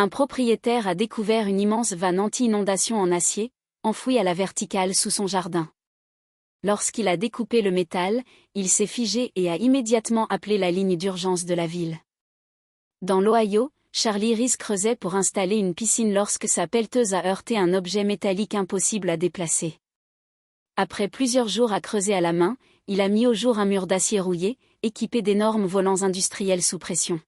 Un propriétaire a découvert une immense vanne anti-inondation en acier, enfouie à la verticale sous son jardin. Lorsqu'il a découpé le métal, il s'est figé et a immédiatement appelé la ligne d'urgence de la ville. Dans l'Ohio, Charlie Reese creusait pour installer une piscine lorsque sa pelleteuse a heurté un objet métallique impossible à déplacer. Après plusieurs jours à creuser à la main, il a mis au jour un mur d'acier rouillé, équipé d'énormes volants industriels sous pression.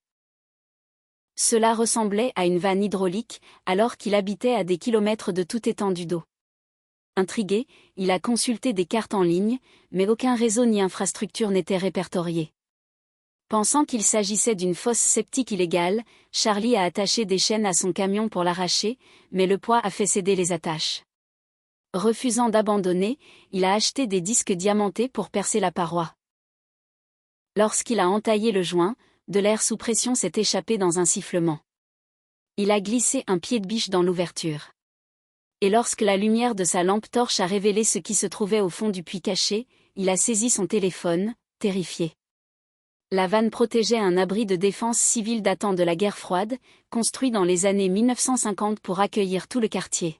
Cela ressemblait à une vanne hydraulique, alors qu'il habitait à des kilomètres de toute étendue d'eau. Intrigué, il a consulté des cartes en ligne, mais aucun réseau ni infrastructure n'était répertorié. Pensant qu'il s'agissait d'une fosse septique illégale, Charlie a attaché des chaînes à son camion pour l'arracher, mais le poids a fait céder les attaches. Refusant d'abandonner, il a acheté des disques diamantés pour percer la paroi. Lorsqu'il a entaillé le joint, de l'air sous pression s'est échappé dans un sifflement. Il a glissé un pied de biche dans l'ouverture. Et lorsque la lumière de sa lampe torche a révélé ce qui se trouvait au fond du puits caché, il a saisi son téléphone, terrifié. La vanne protégeait un abri de défense civile datant de la guerre froide, construit dans les années 1950 pour accueillir tout le quartier.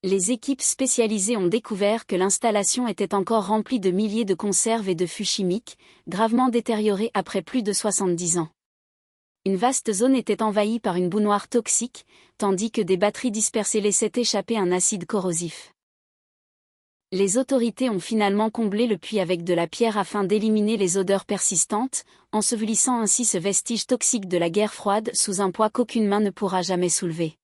Les équipes spécialisées ont découvert que l'installation était encore remplie de milliers de conserves et de fûts chimiques, gravement détériorés après plus de 70 ans. Une vaste zone était envahie par une boue noire toxique, tandis que des batteries dispersées laissaient échapper un acide corrosif. Les autorités ont finalement comblé le puits avec de la pierre afin d'éliminer les odeurs persistantes, ensevelissant ainsi ce vestige toxique de la guerre froide sous un poids qu'aucune main ne pourra jamais soulever.